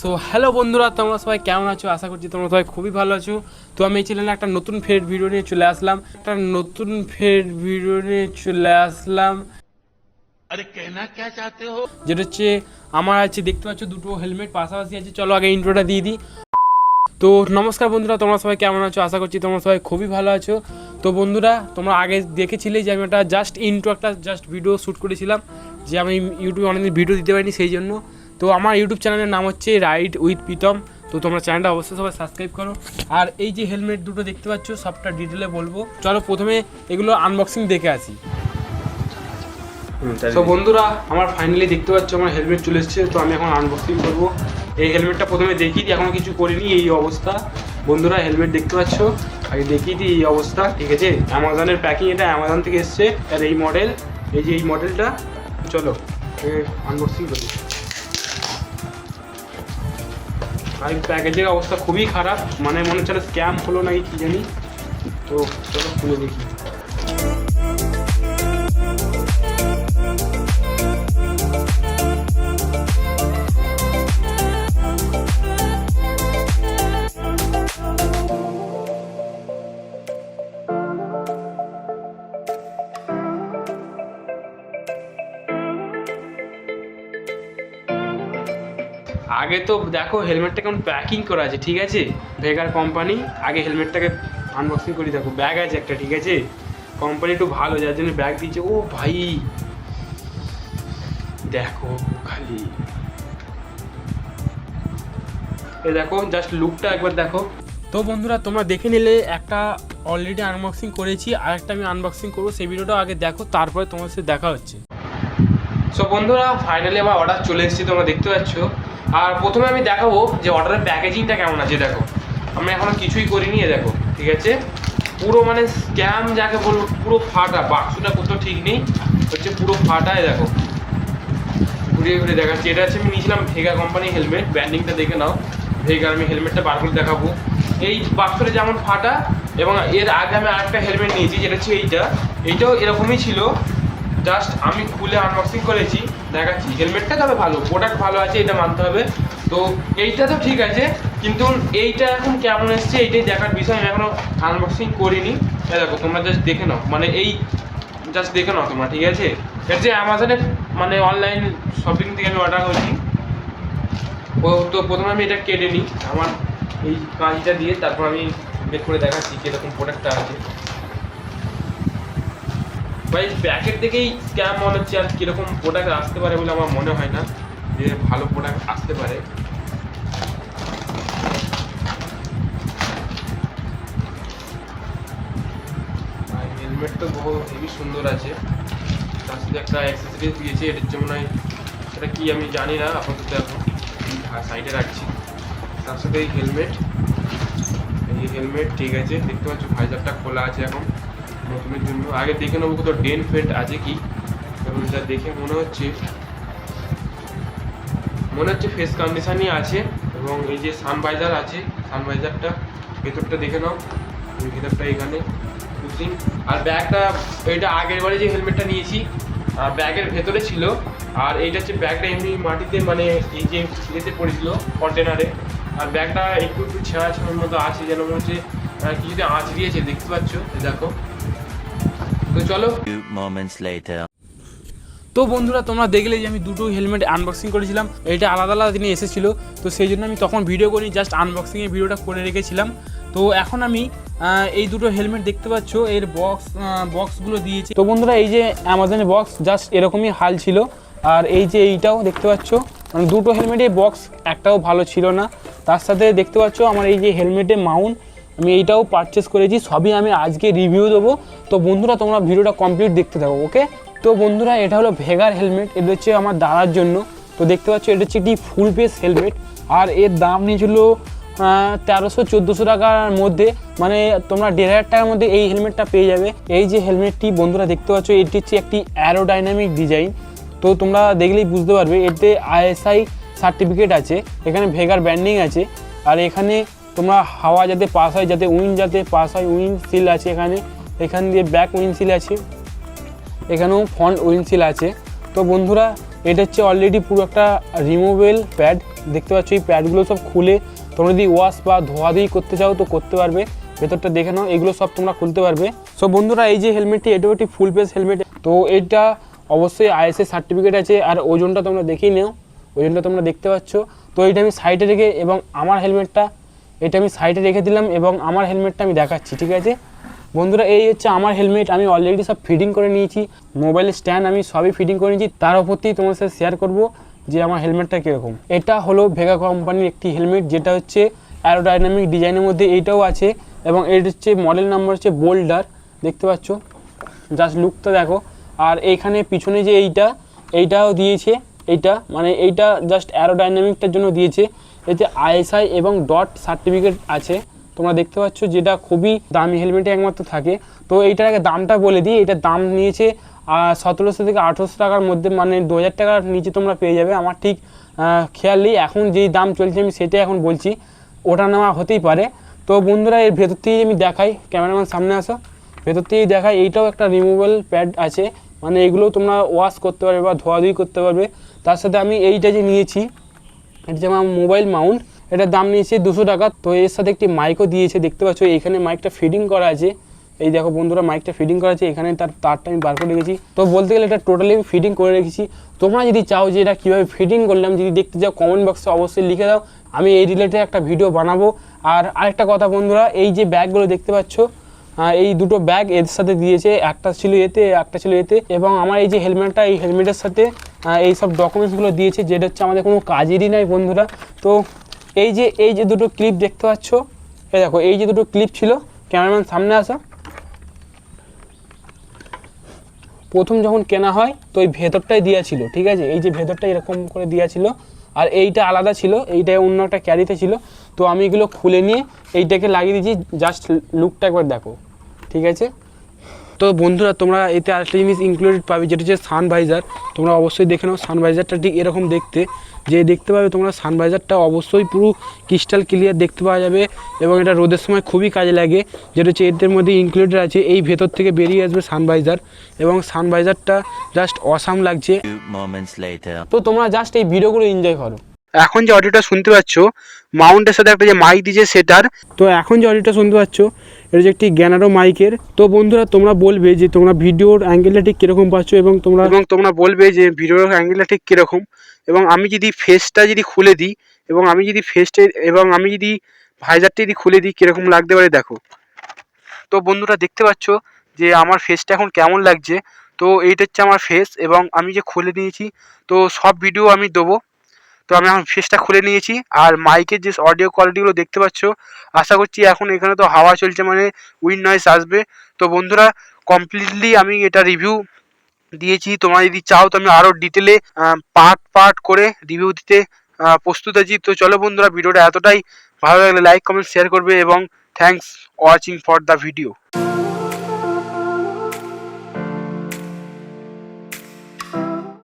So hello বন্ধুরা, তোমরা সবাই কেমন আছো? আশা করছি তোমরা সবাই খুবই ভালো আছো। তো আমি এই চ্যানেলে একটা নতুন ভিডিও নিয়ে চলে আসলাম अरे कहना क्या चाहते हो। যেটা হচ্ছে আমার আছে, দেখতে পাচ্ছ দুটো হেলমেট পাশাপাশি আছে। চলো আগে ইন্ট্রোটা দিয়ে দিই। তো নমস্কার বন্ধুরা, তোমরা সবাই কেমন আছো? আশা করছি তোমরা সবাই খুবই ভালো আছো। তো বন্ধুরা, তোমরা আগে দেখেছিলে যে আমি একটা জাস্ট ভিডিও শ্যুট করেছিলাম, যে আমি ইউটিউবে অনেকদিন ভিডিও দিতে পারিনি, সেই জন্য। তো আমার ইউটিউব চ্যানেলের নাম হচ্ছে রাইড উইথ প্রীতম। তো তোমরা চ্যানেলটা অবশ্যই সবাই সাবস্ক্রাইব করো। আর এই যে হেলমেট দুটো দেখতে পাচ্ছ, সবটা ডিটেলে বলবো। চলো প্রথমে এগুলো আনবক্সিং দেখে আসি। তো বন্ধুরা, আমার ফাইনালি দেখতে পাচ্ছ আমার হেলমেট চলে এসেছে। তো আমি এখন আনবক্সিং করবো। এই হেলমেটটা প্রথমে দেখিয়ে দিই, এখনও কিছু করিনি। এই অবস্থা বন্ধুরা, হেলমেট দেখতে পাচ্ছ, আগে দেখিয়ে দিই এই অবস্থা, ঠিক আছে? অ্যামাজনের প্যাকিং, এটা অ্যামাজন থেকে এসছে। আর এই মডেল, এই যে এই মডেলটা, চলো আনবক্সিং করি। আর প্যাকেজের অবস্থা খুবই খারাপ, মানে মনে হচ্ছে স্ক্যাম হলো নাকি কী জানি। তো চলো খুলে দেখি। আগে তো দেখো হেলমেটটা কেমন প্যাকিং করা আছে, ঠিক আছে? ভেগার কোম্পানি। আগে হেলমেটটাকে আনবক্সিং করি। দেখো ব্যাগ আছে একটা, ঠিক আছে? কোম্পানি একটু ভালো, যার জন্য ব্যাগ দিয়েছে। ও ভাই দেখো খালি, এ দেখো জাস্ট লুকটা একবার দেখো। তো বন্ধুরা, তোমরা দেখে নিলে একটা অলরেডি আনবক্সিং করেছি, আর একটা আমি আনবক্সিং করবো। সেই ভিডিওটা আগে দেখো, তারপরে তোমার সাথে দেখা হচ্ছে। সো বন্ধুরা, ফাইনালি আমার অর্ডার চলে এসেছে, তোমরা দেখতে পাচ্ছ। আর প্রথমে আমি দেখাবো যে অর্ডারের প্যাকেজিংটা কেমন আছে। দেখো আমি এখনো কিছুই করিনি, দেখো, ঠিক আছে? পুরো মানে স্ক্যাম যাকে বলবো, পুরো ফাটা। বাক্সটা কোথাও ঠিক নেই, হচ্ছে পুরো ফাটায়। দেখো ঘুরিয়ে ঘুরিয়ে দেখাচ্ছি। এটা হচ্ছে আমি নিয়েছিলাম ভেগা কোম্পানির হেলমেট। ব্র্যান্ডিংটা দেখে নাও, ভেগার। আমি হেলমেটটা বার করে দেখাবো। এই বাক্সটা যেমন ফাটা, এবং এর আগে আমি আরেকটা হেলমেট নিয়েছি, যেটা হচ্ছে এইটাও এরকমই ছিল। জাস্ট আমি খুলে আনবক্সিং করেছি, দেখাচ্ছি। হেলমেটটা তবে ভালো, প্রোডাক্ট ভালো আছে, এটা মানতে হবে। তো এইটা তো ঠিক আছে, কিন্তু এইটা এখন কেমন এসছে এইটাই দেখার বিষয়। আমি এখনো আনবক্সিং করিনি। দেখো তোমরা জাস্ট দেখে নাও, মানে এই জাস্ট দেখে নাও তোমরা, ঠিক আছে? এর যে অ্যামাজনে মানে অনলাইন শপিং থেকে আমি অর্ডার করেছি। তো প্রথমে আমি এটা কেটে নিই আমার এই কাঁচটা দিয়ে, তারপর আমি বের করে দেখাচ্ছি কীরকম প্রোডাক্টটা আছে। ভাই প্যাকেট দেখেই স্ক্যাম মনে হচ্ছে, আর কীরকম প্রোডাক্ট আসতে পারে বলে আমার মনে হয় না যে ভালো প্রোডাক্ট আসতে পারে। হেলমেট তো বহু হেভি সুন্দর আছে, তার সাথে একটা অ্যাক্সেসরিজ দিয়েছে। এটা হচ্ছে মনে হয়, সেটা কি আমি জানি না, আপাতত এখন সাইডে রাখছি। তার সাথে এই হেলমেট, ঠিক আছে? দেখতে পাচ্ছ ভাইজারটা খোলা আছে এখন নতুনের জন্য। আগে দেখে নেবো কোথাও ডেন্ট ফেন্ট আছে কি, কারণ যা দেখে মনে হচ্ছে ফেস কন্ডিশনই আছে। এবং এই যে সানভাইজার আছে, সানভাইজারটা ভেতরটা দেখে নাও, ভেতরটা এখানে কুচিং। আর ব্যাগটা, এইটা আগের বারে যে হেলমেটটা নিয়েছি ব্যাগের ভেতরে ছিল। আর এইটা হচ্ছে ব্যাগটা এমনি মাটিতে, মানে এই যে ইয়েতে পড়েছিল কন্টেনারে। আর ব্যাগটা একটু ছেঁড়া ছেঁড়ার মতো আছে, যেন মনে হচ্ছে কিছুতে আঁচ দিয়েছে, দেখতে পাচ্ছ, দেখো। তো চলো। তো বন্ধুরা, তোমরা দেখলে যে আমি দুটো হেলমেট আনবক্সিং করেছিলাম। এটা আলাদা আলাদা দিনে এসেছিলো, তো সেই জন্য আমি তখন ভিডিও করি, জাস্ট আনবক্সিংয়ের ভিডিওটা করে রেখেছিলাম। তো এখন আমি এই দুটো হেলমেট দেখতে পাচ্ছ, এর বক্সগুলো দিয়েছি। তো বন্ধুরা, এই যে অ্যামাজনের বক্স জাস্ট এরকমই হাল ছিল। আর এই যে এইটাও দেখতে পাচ্ছ, মানে দুটো হেলমেটের বক্স একটাও ভালো ছিল না। তার সাথে দেখতে পাচ্ছ আমার এই যে হেলমেটের মাউন্ট, আমি এইটাও পারচেস করেছি। সবই আমি আজকে রিভিউ দেবো। তো বন্ধুরা, তোমরা ভিডিওটা কমপ্লিট দেখতে থাকো, ওকে? তো বন্ধুরা, এটা হলো ভেগার হেলমেট। এটা হচ্ছে আমার দাদার জন্য। তো দেখতে পাচ্ছ এটা হচ্ছে একটি ফুল ফেস হেলমেট। আর এর দাম নিয়েছিল 1300-1400 টাকার মধ্যে, মানে তোমরা 1500 টাকার মধ্যে এই হেলমেটটা পেয়ে যাবে। এই যে হেলমেটটি বন্ধুরা দেখতে পাচ্ছ, এটি হচ্ছে একটি অ্যারোডাইনামিক ডিজাইন। তো তোমরা দেখলেই বুঝতে পারবে, এতে ISI সার্টিফিকেট আছে, এখানে ভেগার ব্র্যান্ডিং আছে। আর এখানে তোমরা হাওয়া যাতে পাস হয়, যাতে উইন্ড যাতে পাস হয়, উইন্ড সিল আছে এখান দিয়ে ব্যাক উইন্ড সিল আছে, এখানেও ফ্রন্ট উইন্ড সিল আছে। তো বন্ধুরা, এটা হচ্ছে অলরেডি পুরো একটা রিমুভেবল প্যাড, দেখতে পাচ্ছ এই প্যাডগুলো সব খুলে তোমরা যদি ওয়াশ বা ধোয়াধুয়ি করতে চাও তো করতে পারবে। ভেতরটা দেখে নাও, এগুলো সব তোমরা খুলতে পারবে। সো বন্ধুরা এই যে হেলমেটটি, এটাও একটি ফুল ফেস হেলমেট। তো এটা অবশ্যই আইএসএ সার্টিফিকেট আছে। আর ওজনটা তোমরা দেখেই নাও, ওজনটা তোমরা দেখতে পাচ্ছ। তো এটা আমি সাইডে রেখে এবং আমার হেলমেটটা এটা আমি সাইডে রেখে দিলাম এবং আমার হেলমেটটা আমি দেখাচ্ছি, ঠিক আছে বন্ধুরা। এই হচ্ছে আমার হেলমেট, আমি অলরেডি সব ফিটিং করে নিয়েছি, মোবাইলের স্ট্যান্ড আমি সবই ফিটিং করে নিয়েছি। তার উপর থেকেই তোমার সাথে শেয়ার করবো যে আমার হেলমেটটা কীরকম। এটা হলো ভেগা কোম্পানির একটি হেলমেট, যেটা হচ্ছে অ্যারোডাইনামিক ডিজাইনের মধ্যে এইটাও আছে এবং এর হচ্ছে মডেল নাম্বার হচ্ছে বোল্ডার, দেখতে পাচ্ছ। জাস্ট লুকটা দেখো। আর এইখানে পিছনে যে এইটাও দিয়েছে, এইটা জাস্ট অ্যারোডাইনামিকটার জন্য দিয়েছে। এতে আইএসআই এবং ডট সার্টিফিকেট আছে, তোমরা দেখতে পাচ্ছ, যেটা খুবই দামি হেলমেটে একমাত্র থাকে। তো এইটার আগে দামটা বলে দিই, এটার দাম নিয়েছে 1700 থেকে 1800 টাকার মধ্যে, মানে 2000 টাকার নিচে তোমরা পেয়ে যাবে। আমার ঠিক খেয়াল নেই, এখন যেই দাম চলছে আমি সেটাই এখন বলছি, ওটা নেওয়া হতেই পারে। তো বন্ধুরা এর ভেতর থেকেই আমি দেখাই, ক্যামেরাম্যান সামনে আসো, ভেতর থেকেই দেখাই। এইটাও একটা রিমুভেবল প্যাড আছে, মানে এগুলো তোমরা ওয়াশ করতে পারবে বা ধোয়াধুয়ি করতে পারবে। তার সাথে আমি এইটা যে নিয়েছি, এটা যে আমার মোবাইল মাউন্ট, এটার দাম নিয়েছে 200 টাকা। তো এর সাথে একটি মাইকও দিয়েছে, দেখতে পাচ্ছ এইখানে মাইকটা ফিটিং করা আছে। এই দেখো বন্ধুরা মাইকটা ফিটিং করা আছে, এখানে তার তারটা আমি বার করে রেখেছি। তো বলতে গেলে এটা টোটালি আমি ফিটিং করে রেখেছি। তোমরা যদি চাও যে এটা কীভাবে ফিটিং করলাম, যদি দেখতে চাও কমেন্ট বক্সে অবশ্যই লিখে দাও, আমি এই রিলেটেড একটা ভিডিও বানাবো। আর আরেকটা কথা বন্ধুরা, এই যে ব্যাগগুলো দেখতে পাচ্ছ, এই দুটো ব্যাগ এর সাথে দিয়েছে, একটা ছিল এতে, একটা ছিল এতে। এবং আমার এই যে হেলমেটটা, এই হেলমেটের সাথে এই সব ডকুমেন্টসগুলো দিয়েছে, যেটা হচ্ছে আমাদের কোনো কাজেরই নাই বন্ধুরা। তো এই যে দুটো ক্লিপ দেখতে পাচ্ছ, এই দেখো এই যে দুটো ক্লিপ ছিল, ক্যামেরাম্যান সামনে আসা। প্রথম যখন কেনা হয় তো এই ভেতরটাই দেওয়া ছিল, ঠিক আছে, এই যে ভেতরটা এরকম করে দেওয়া ছিল, আর এইটা আলাদা ছিল, এইটা অন্য একটা ক্যারিতে ছিল। তো আমি এগুলো খুলে নিয়ে এইটাকে লাগিয়ে দিয়েছি, জাস্ট লুকটা একবার দেখো, ঠিক আছে। তো বন্ধুরা তোমরা এতে আরেকটা জিনিস ইনক্লুডেড পাবে, যেটা হচ্ছে সানভাইজার। তোমরা অবশ্যই দেখে নাও, সানভাইজারটা ঠিক এরকম দেখতে, যে দেখতে পাবে তোমরা সানভাইজারটা অবশ্যই পুরো ক্রিস্টাল ক্লিয়ার দেখতে পাওয়া যাবে এবং এটা রোদের সময় খুবই কাজে লাগে। যেটা হচ্ছে এদের মধ্যে ইনক্লুডেড আছে, এই ভেতর থেকে বেরিয়ে আসবে সানভাইজার এবং সানভাইজারটা জাস্ট অসাম লাগছে। তো তোমরা জাস্ট এই ভিডিওগুলো এনজয় করো। এখন যে অডিওটা শুনতে পাচ্ছ, মাউন্টের সাথে একটা যে মাইক দিয়েছে সেটার। তো এখন যে অডিওটা শুনতে পাচ্ছ, এটা হচ্ছে একটি গ্যানারো মাইকের। তো বন্ধুরা তোমরা বলবে যে তোমরা ভিডিওর অ্যাঙ্গেলটা ঠিক কীরকম পাচ্ছ এবং তোমরা বলবে যে ভিডিওর অ্যাঙ্গেলটা ঠিক কীরকম। এবং আমি যদি ফেসটা যদি খুলে দিই এবং আমি যদি ভাইজারটা যদি খুলে দিই কীরকম লাগতে পারে দেখো। তো বন্ধুরা দেখতে পাচ্ছ যে আমার ফেসটা এখন কেমন লাগছে। তো এইটা হচ্ছে আমার ফেস এবং আমি যে খুলে নিয়েছি, তো সব ভিডিও আমি দেবো। তো আমি এখন ফেসটা খুলে নিয়েছি, আর মাইকের যে অডিও কোয়ালিটিগুলো দেখতে পাচ্ছ, আশা করছি এখন এখানে তো হাওয়া চলছে, মানে উইন্ড নয়েজ আসবে। তো বন্ধুরা কমপ্লিটলি আমি এটা রিভিউ দিয়েছি। তোমরা যদি চাও তো আমি আরও ডিটেলে পার্ট করে রিভিউ দিতে প্রস্তুত আছি। তো চলো বন্ধুরা, ভিডিওটা এতটাই ভালো লাগলে লাইক কমেন্ট শেয়ার করবে এবং thanks watching for the video.